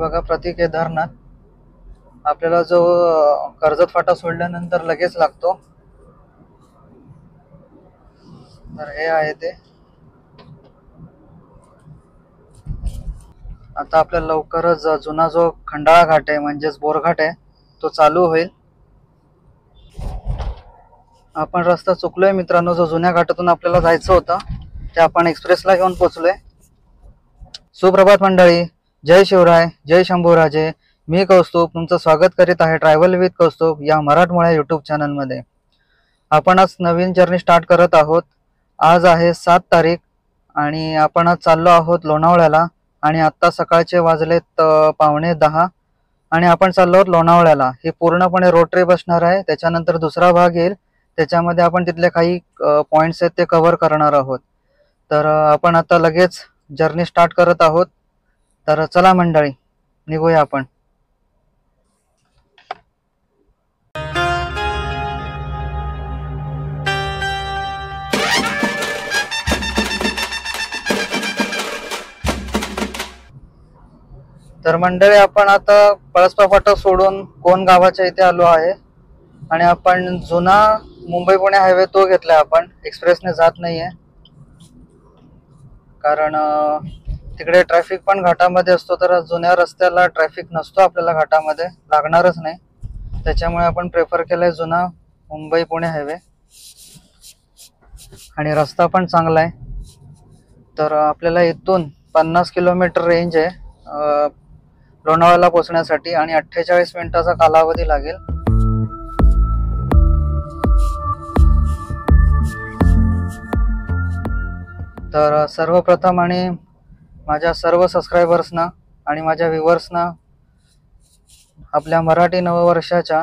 बघा प्रति केदारनाथ. आपल्याला जो कर्जत फाटा सोडल्यानंतर लगेच लागतो. तर हे आहे ते. आता आपल्याला लवकरच जुना जो खंडाळा घाट आहे म्हणजेच बोरघाट आहे तो चालू होईल. आपण रस्ता चुकलोय मित्रांनो. जो जुन्या घाटातून आपल्याला जायचं होतं ते आपण एक्सप्रेसला घेऊन पोहोचलोय. सुप्रभात मंडळी, जय शिवराय, जय शंभूराजे. मी कौस्तुभ तुमचं स्वागत करीत आहे ट्रॅव्हल विथ कौस्तुभ या मराठमोळ्या यूट्यूब चॅनलमध्ये. आपण आज नवीन जर्नी स्टार्ट करत आहोत. आज आहे 7 तारीख आणि आपण आज चाललो आहोत लोणावळ्याला. आणि आत्ता सकाळचे वाजलेत 9:45 आणि आपण चाललो आहोत लोणावळ्याला. हे पूर्णपणे रोड ट्रिप असणार आहे. त्याच्यानंतर दुसरा भाग येईल, त्याच्यामध्ये आपण तिथले काही पॉईंट्स आहेत ते कव्हर करणार आहोत. तर आपण आता लगेच जर्नी स्टार्ट करत आहोत. तर चला मंडळी, निघूया आपण. तर मंडळी, आपण आता पळसपा फाटा सोडून कोण गावाच्या इथे आलो आहे आणि आपण जुना मुंबई पुणे हायवे तो घेतलाय. आपण एक्सप्रेसने जात नाहीये कारण तिकडे ट्रॅफिक पण घाटामध्ये असतो. तर जुन्या रस्त्याला ट्रॅफिक नसतो, आपल्याला घाटामध्ये लागणारच नाही. त्याच्यामुळे आपण प्रेफर केलाय जुना मुंबई पुणे हायवे आणि रस्ता पण चांगला आहे. तर आपल्याला इथून 50 किलोमीटर रेंज आहे लोणावळ्याला पोहोचण्यासाठी आणि 48 मिनिटाचा कालावधी लागेल. तर सर्वप्रथम आणि माझ्या सर्व सबस्क्रायबर्सना आणि माझ्या व्ह्युअर्सना आपल्या मराठी नववर्षाच्या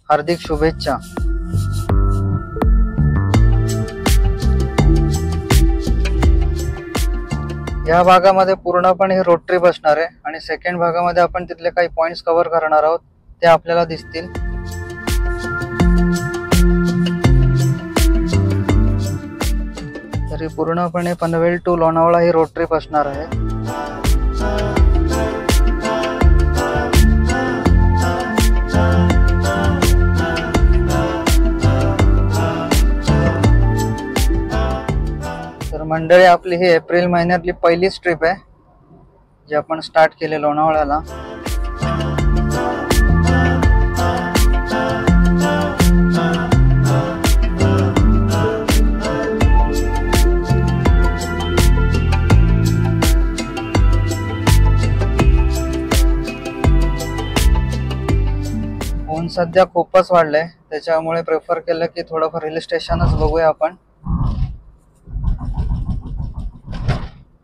हार्दिक शुभेच्छा. या भागामध्ये पूर्णपणे रोड ट्रिप असणार आहे आणि सेकंड भागामध्ये आपण तिथले काही पॉइंट्स कव्हर करणार आहोत, ते आपल्याला दिसतील. तरी पूर्णपणे पनवेल टू लोणावळा ही रोड ट्रिप असणार आहे. तर मंडळी, आपली ही एप्रिल महिन्यातली पहिलीच ट्रिप आहे जी आपण स्टार्ट केली लोणावळ्याला. ऊन सध्या खूपच वाढलंय, त्याच्यामुळे प्रेफर केलं की थोडंफार हिल स्टेशनच बघूया आपण.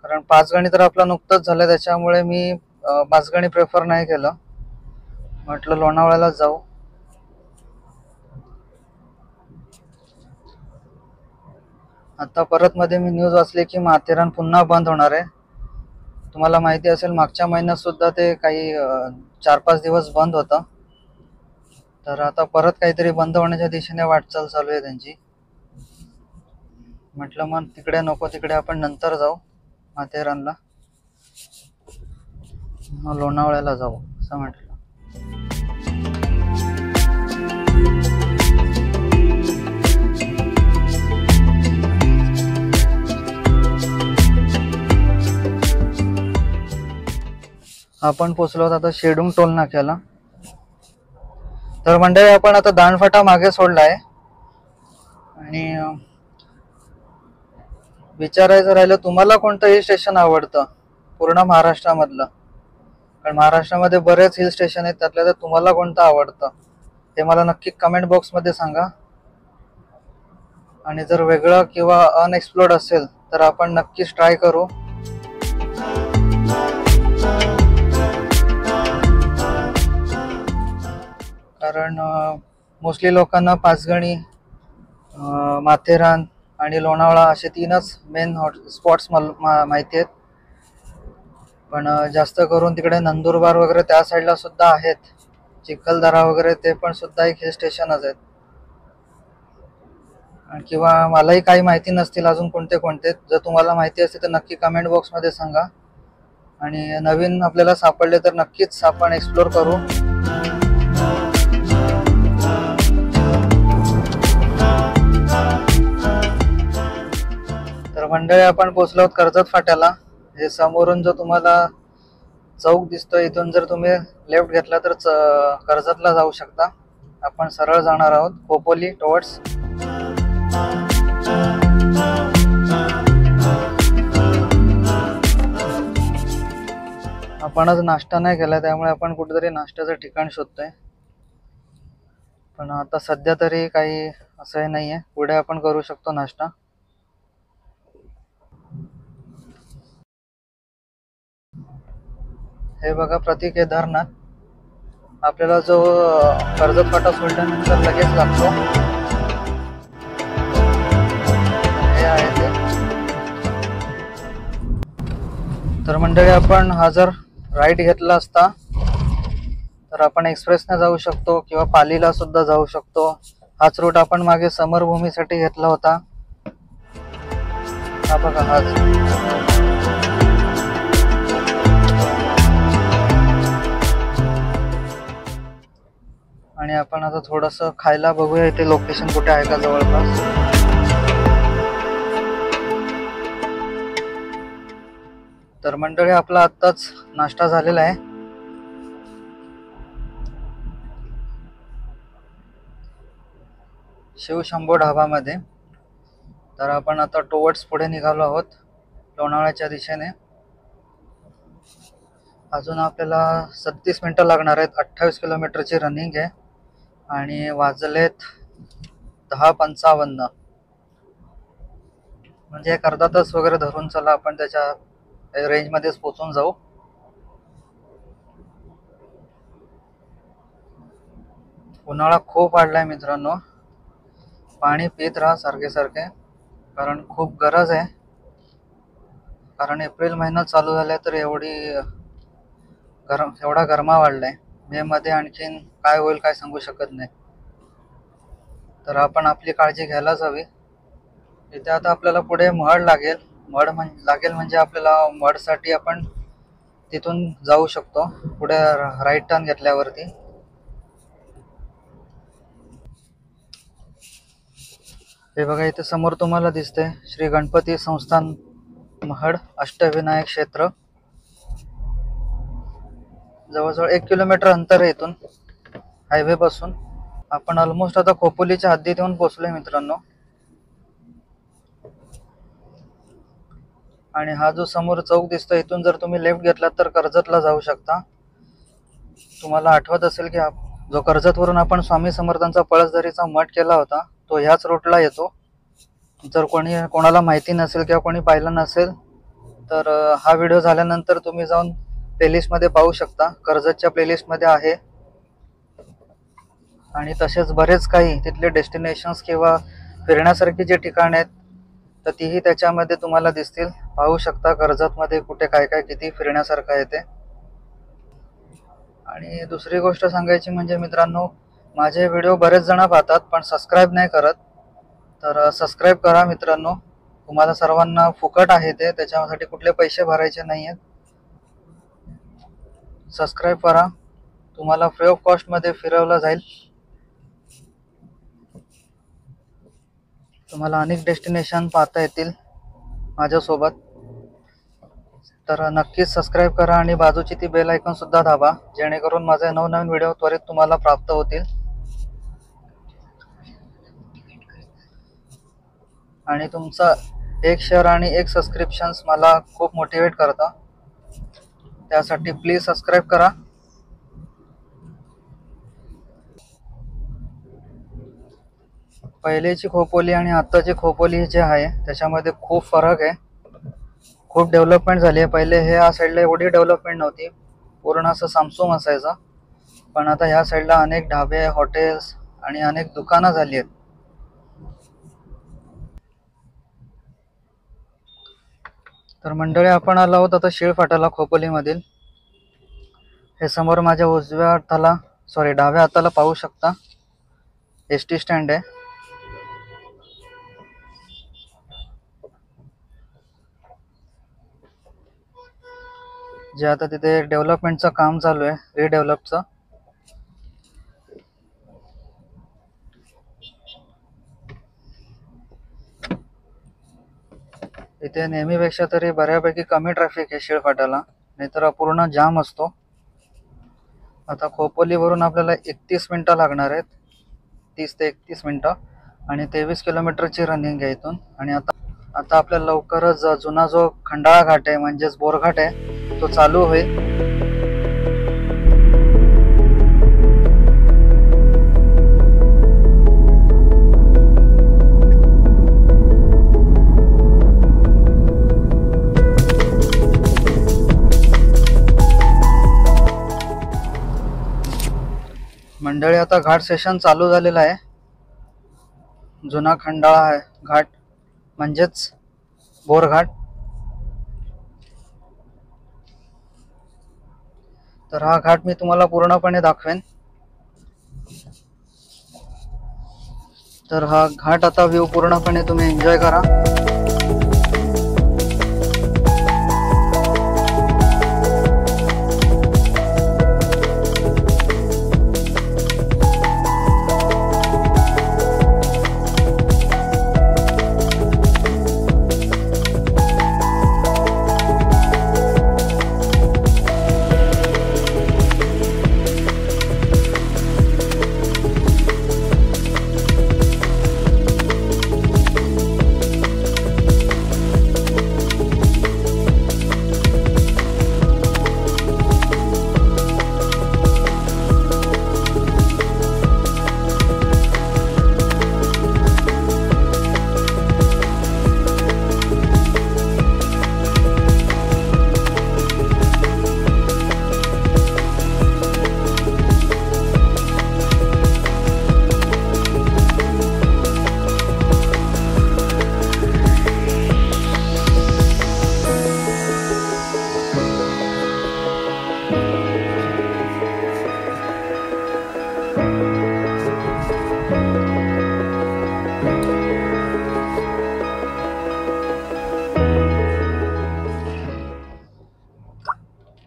कारण पाचगणी तर आपलं नुकतंच झालं, त्याच्यामुळे मी पाचगणी प्रेफर नाही केलं. म्हटलं लोणावळ्याला जाऊ. आता परत मध्ये मी न्यूज वाचली की माथेरान पुन्हा बंद होणार आहे. तुम्हाला माहिती असेल मागच्या महिन्यात सुद्धा ते काही 4-5 दिवस बंद होतं. तर आता परत काहीतरी बंद होण्याच्या दिशेने वाटचाल चालू आहे त्यांची. म्हटलं मग तिकडे नको, तिकडे आपण नंतर जाऊ माथेरानला, लोणावळ्याला जाऊ असं म्हटलं. आपण पोचलो आता शेडूंग टोल नाक्याला. तर मंडळी, आपण आता दांडफाटा मागे सोडला आहे आणि विचारायचं राहिलं तुम्हाला कोणतं हिल स्टेशन आवडतं पूर्ण महाराष्ट्रामधलं. कारण महाराष्ट्रामध्ये बरेच हिल स्टेशन आहेत, त्यातल्या तर तुम्हाला कोणतं आवडतं ते मला नक्की कमेंट बॉक्समध्ये सांगा. आणि जर वेगळं किंवा अनएक्सप्लोर्ड असेल तर आपण नक्कीच ट्राय करू. कारण मोस्टली लोकांना पाचगणी, माथेरान आणि लोणावळा असे 3च मेन हॉट स्पॉट्स माहिती आहेत. पण जास्त करून तिकडे नंदुरबार वगैरे त्या साईडला सुद्धा आहेत. चिखलदरा वगैरे ते पण सुद्धा एक हिल स्टेशनच आहेत. किंवा मलाही काही माहिती नसतील अजून कोणते कोणते. जर तुम्हाला माहिती असते तर नक्की कमेंट बॉक्समध्ये सांगा आणि नवीन आपल्याला सापडले तर नक्कीच आपण एक्सप्लोर करू. तर मंडळी आपण पोहोचलो आहोत कर्जत फाट्याला. हे समोरून जो तुम्हाला चौक दिसतोय इथून जर तुम्ही लेफ्ट घेतला तर कर्जतला जाऊ शकता. आपण सरळ जाणार आहोत खोपोली टुवर्ड्स. आपण आज नाश्ता नाही केला त्यामुळे आपण कुठेतरी नाश्त्याचं ठिकाण शोधतोय. पण आता सध्या तरी काही असं नाहीये. पुढे आपण करू शकतो नाश्ता. हे बघा प्रतीक केदारनाथ. आपल्याला जो कर्जत फाटा सोडल्यानंतर लगेच लागतो हे आहे ते. तर मंडळी आपण हा जर राईट घेतला असता तर आपण एक्सप्रेसने जाऊ शकतो किंवा पालीला सुद्धा जाऊ शकतो. हाच रूट आपण मागे समरभूमीसाठी घेतला होता. हा बघा हाच. आणि आपण आता थोडस खायला बघूया इथे लोकेशन कुठे आहे का जवळपास. तर मंडळी आपला आत्ताच नाश्ता झालेला आहे. शिवशंभो ढाबामध्ये. तर आपण आता टुवर्ड्स पुढे निघालो आहोत लोणावळ्याच्या दिशेने. अजून आपल्याला 37 मिनिटं लागणार आहेत. 28 किलोमीटरची रनिंग आहे आणि वाजलेत 10:55. म्हणजे एक अर्धा तास वगैरे धरून चला आपण त्याच्या रेंजमध्येच पोहोचून जाऊ. उन्हाळा खूप वाढलाय मित्रांनो. पाणी पित राहा सारखे सारखे कारण खूप गरज आहे. कारण एप्रिल महिना चालू झालाय तर एवढा गरमा वाढलाय. मे मध्ये आणखीन काय होईल काय सांगू शकत नाही. तर आपण आपली काळजी घ्यायलाच हवी. इथे आता आपल्याला पुढे मड लागेल. लागेल म्हणजे आपल्याला मडसाठी आपण तिथून जाऊ शकतो पुढे राईट टर्न घेतल्यावरती. हे बघा इथे समोर तुम्हाला दिसते श्री गणपती संस्थान महड अष्टविनायक क्षेत्र. जवळजवळ 1 किलोमीटर अंतर आहे इथून हायवे पासून. आपण ऑलमोस्ट आता खोपोलीच्या हद्दीत येऊन पोहोचलोय मित्रांनो. आणि हा जो समोर चौक दिसतो इथून जर तुम्ही लेफ्ट घेतला तर कर्जतला जाऊ शकता. तुम्हाला आठवत असेल की जो कर्जतवरून आपण स्वामी समर्थांचा पळसदरीचा मठ केला होता तो ह्याच रूटला येतो. जर कोणाला माहिती नसेल किंवा कोणी पाहिलं नसेल तर हा व्हिडिओ झाल्यानंतर तुम्ही जाऊन प्लेलिस्टमध्ये पाहू शकता. कर्जतच्या प्लेलिस्टमध्ये आहे. आणि तसेच बरेच काही तिथले डेस्टिनेशन्स किंवा फिरण्यासारखी जे ठिकाण आहेत तर तीही त्याच्यामध्ये तुम्हाला दिसतील. पाहू शकता कर्जतमध्ये कुठे काय काय किती फिरण्यासारखं आहे ते. आणि दुसरी गोष्ट सांगायची म्हणजे मित्रांनो माझे व्हिडिओ बरेच जण पाहतात पण सबस्क्राईब नाही करत. तर सबस्क्राईब करा मित्रांनो. तुम्हाला सर्वांना फुकट आहे ते. त्याच्यासाठी कुठले पैसे भरायचे नाही आहेत. सबस्क्राईब करा. तुम्हाला फ्री ऑफ कॉस्ट मध्ये फिरवलं जाईल. तुम्हाला अनेक डेस्टिनेशन पाहता येतील माझ्यासोबत. तर नक्कीच सबस्क्राईब करा आणि बाजूची ती बेल आयकॉन सुद्धा दाबा जेणेकरून माझे नवनवीन व्हिडिओ त्वरित तुम्हाला प्राप्त होतील. आणि तुमचा एक शेअर आणि एक सबस्क्रिप्शन्स मला खूप मोटिवेट करता. त्यासाठी प्लीज सबस्क्राईब करा. पहिलेची खोपोली आणि आत्ताची खोपोली जे आहे त्याच्यामध्ये खूप फरक आहे. खूप डेव्हलपमेंट झाली आहे. पहिले हे या साईडला एवढी डेव्हलपमेंट नव्हती. पूर्ण असं सामसूम असायचं. पण आता ह्या साईडला अनेक ढाबे हॉटेल्स आणि अनेक दुकानं झाली आहेत. तर मंडळी आपण आलो आहोत आता शिळफाट्याला खोपोलीमधील. हे समोर माझ्या डाव्या हाताला पाहू शकता एसटी स्टँड आहे. जे आता तिथे डेव्हलपमेंटचं काम चालू आहे, रिडेव्हलपचं. इथे नेहमीपेक्षा तरी बऱ्यापैकी कमी ट्रॅफिक आहे शिळफाट्याला, नाहीतर अपूर्ण जाम असतो. आता खोपोलीवरून आपल्याला 31 मिनिटं लागणार आहेत, 30 ते 31 मिनिटं, आणि 23 किलोमीटरची रनिंग आहे इथून. आणि आता आपल्याला लवकरच जुना जो खंडाळा घाट आहे म्हणजेच बोरघाट आहे तो चालू होईल. मंडळी, आता घाट सेशन चालू झालेलं आहे. जुना खंडाळा आहे घाट म्हणजेच बोरघाट. तर हा घाट मी तुम्हाला पूर्णपणे दाखवेन. तर हा घाट आता व्ह्यू पूर्णपणे तुम्ही एन्जॉय करा.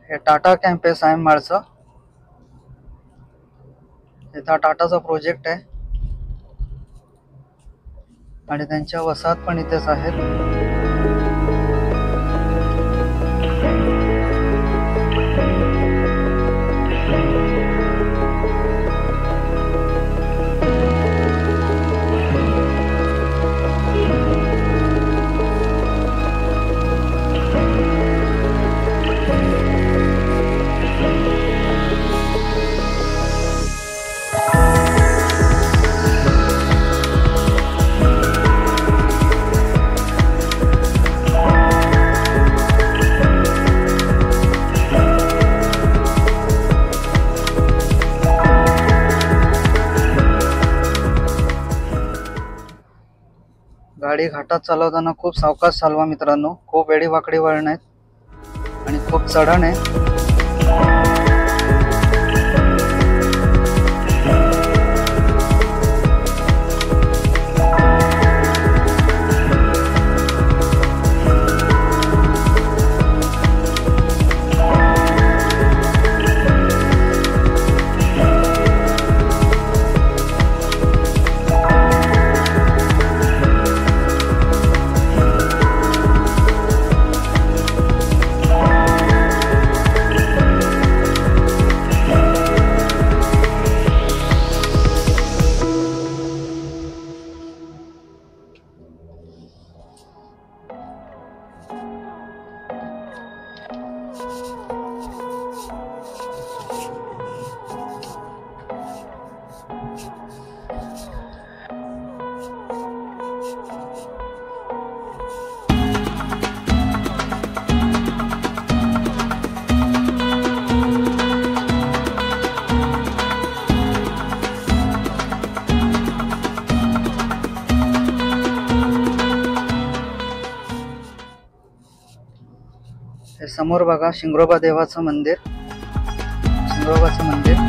हे टाटा कॅम्पस आहे माळचं. इथं टाटाचा प्रोजेक्ट आहे आणि त्यांच्या वसाहत पण इथेच आहेत. गाडी घाटात चालवताना खूप सावकाश चालवा मित्रांनो. खूप वेडी वाकडी वळण आहेत आणि खूप चढण आहे. हे समोर बघा शिंगरोबा देवाचं मंदिर, शिंगरोबाचं मंदिर.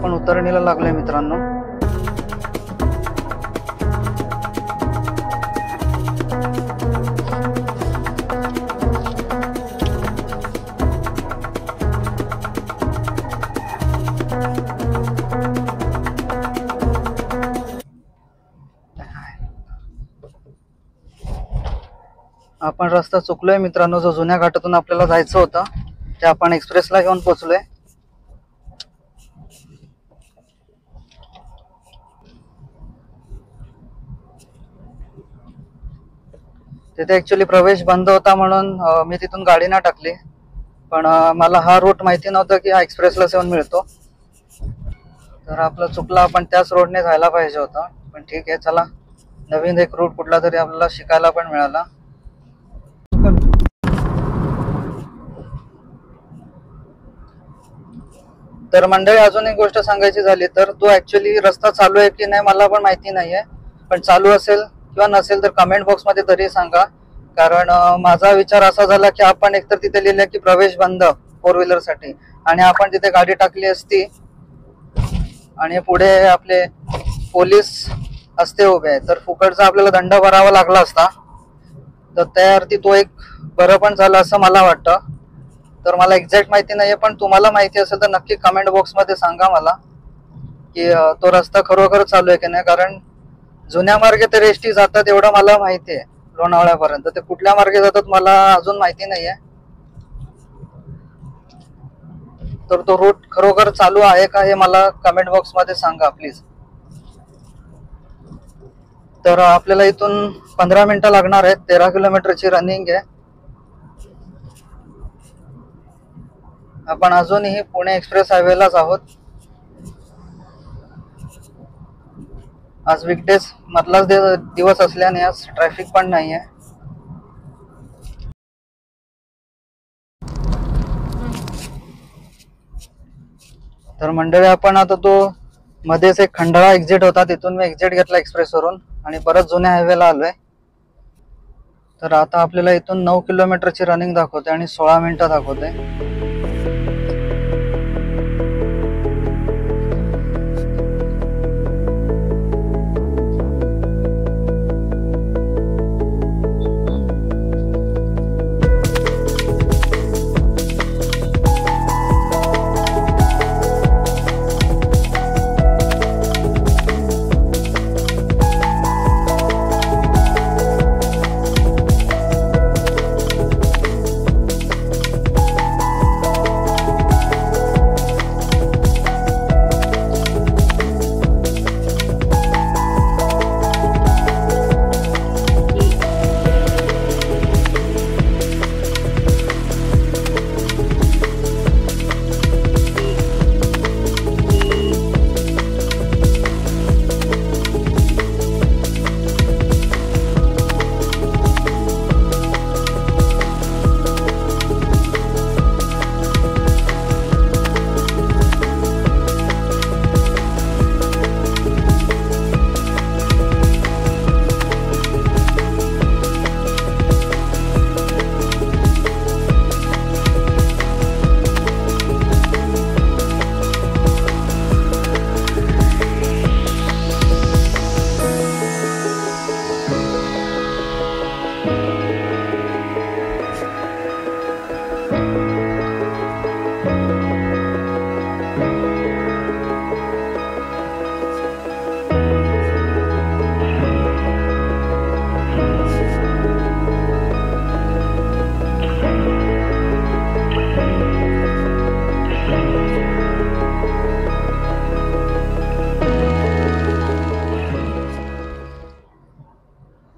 आपण उतरणीला लागलोय मित्रांनो. आपण रस्ता चुकलोय मित्रांनो. जो जुन्या घाटातून आपल्याला जायचं होतं ते आपण एक्सप्रेसला घेऊन पोहोचलोय. तिथे ऍक्च्युली प्रवेश बंद होता म्हणून मी तिथून गाडी ना टाकली, पण मला हा रूट माहिती नव्हता की हा एक्सप्रेसला येऊन मिळतो. तर आपलं चुकलं, आपण त्याच रोडने जायला पाहिजे होतं. पण ठीक आहे, चला नवीन एक रूट कुठला तरी आपल्याला शिकायला पण मिळाला. तर मंडळी, अजून एक गोष्ट सांगायची झाली तर तो ऍक्च्युली रस्ता चालू आहे की नाही मला पण माहिती नाहीये, पण चालू असेल किंवा नसेल तर कमेंट बॉक्स मध्ये तरी सांगा. कारण माझा विचार असा झाला की आपण एकतर तिथे लिहिलं की प्रवेश बंद 4 व्हीलर साठी, आणि आपण तिथे गाडी टाकली असती आणि पुढे आपले पोलीस असते उभे, तर फुकटचा आपल्याला दंड भरावा लागला असता. तर त्यावरती तो एक बरं पण झालं असं मला वाटतं. तर मला एक्झॅक्ट माहिती नाहीये, पण तुम्हाला माहिती असेल तर नक्की कमेंट बॉक्स मध्ये सांगा मला की तो रस्ता खरोखर चालू आहे की नाही. कारण जुन्या मार्गे ते एसटी जातात एवढं मला माहिती आहे लोणावळ्यापर्यंत, ते कुठल्या मार्गे जातात मला अजून माहिती नाहीये. तर तो रूट खरोखर चालू आहे का हे मला कमेंट बॉक्स मध्ये सांगा प्लीज. तर आपल्याला इथून 15 मिनिटं लागणार आहेत. 13 किलोमीटरची रनिंग आहे. आपण अजूनही पुणे एक्सप्रेस हायवेलाच आहोत. आज वीकडेज मधलाच दिवस असल्याने आज ट्रॅफिक पण नाहीये. तर मंडळी, आपण आता तो मध्येच एक खंडाळा एक्झिट होता, तिथून मी एक्झिट घेतला एक्सप्रेस वरून आणि परत जुन्या हायवेला आलोय. तर आता आपल्याला इथून 9 किलोमीटरची रनिंग दाखवते आणि 16 मिनिटं दाखवते.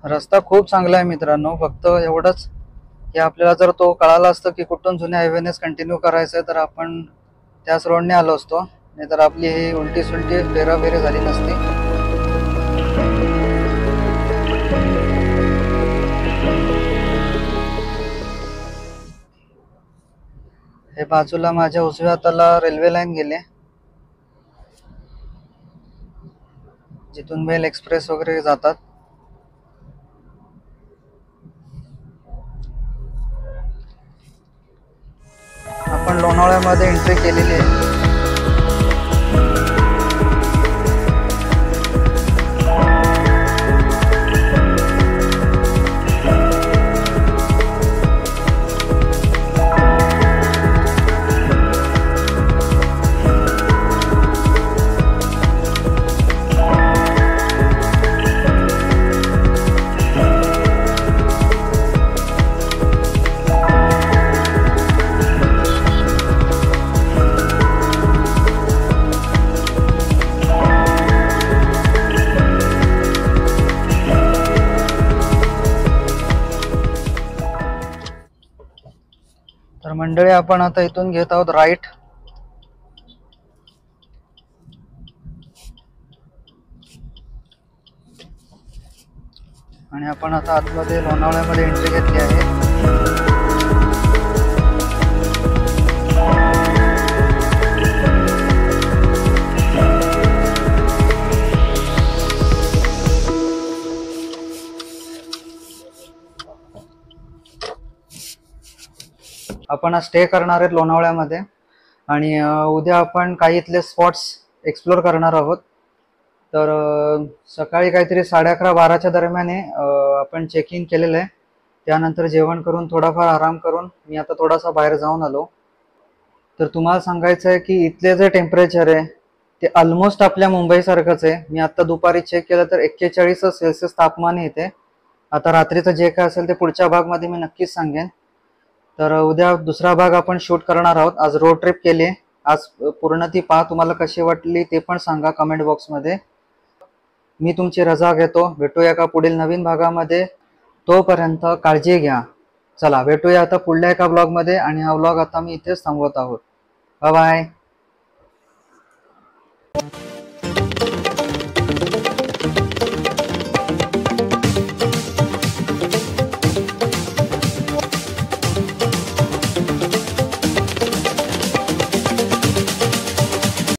रस्ता खूप चांगला आहे मित्रांनो. फक्त एवढंच की आपल्याला जर तो कळाला असतं की कुठून जुन्या हायवेनेच कंटिन्यू करायचं आहे तर आपण त्याच रोडने आलो असतो, नाहीतर आपली ही उलटी सुलटी फेराफेरी झाली नसती. हे बाजूला माझ्या उजव्या हाताला रेल्वे लाईन गेले, जिथून मेल एक्सप्रेस वगैरे जातात. आपण लोणावळ्यामध्ये एंट्री केलेली आहे. मंडळी आपण आता इथून घेत आहोत राईट. आणि आपण आता आतमध्ये लोणावळ्यामध्ये एंट्री घेतली आहे. आपण स्टे करणार आहेत लोणावळ्यामध्ये आणि उद्या आपण काही इथले स्पॉट्स एक्सप्लोर करणार आहोत. तर सकाळी काहीतरी 11:30-12च्या दरम्यान आपण चेक इन केलेलं आहे. त्यानंतर जेवण करून थोडाफार आराम करून मी आता थोडासा बाहेर जाऊन आलो. तर तुम्हाला सांगायचं आहे की इथले जे टेम्परेचर आहे ते ऑलमोस्ट आपल्या मुंबईसारखंच आहे. मी आता दुपारी चेक केलं तर 41 सेल्सिअस तापमान येते. आता रात्रीचं जे काय असेल ते पुढच्या भागमध्ये मी नक्कीच सांगेन. तर उद्या दुसरा भाग आपण शूट करणार आहोत. आज रोड ट्रिप केली, आज पूर्ण ती पहा. तुम्हाला कशी वाटली ते पण सांगा कमेंट बॉक्समध्ये. मी तुमची रजा घेतो. भेटूया का पुढील नवीन भागामध्ये. तोपर्यंत काळजी घ्या. चला भेटूया आता पुढल्या एका ब्लॉगमध्ये आणि हा ब्लॉग आता मी इथेच थांबवत आहोत. Bye bye.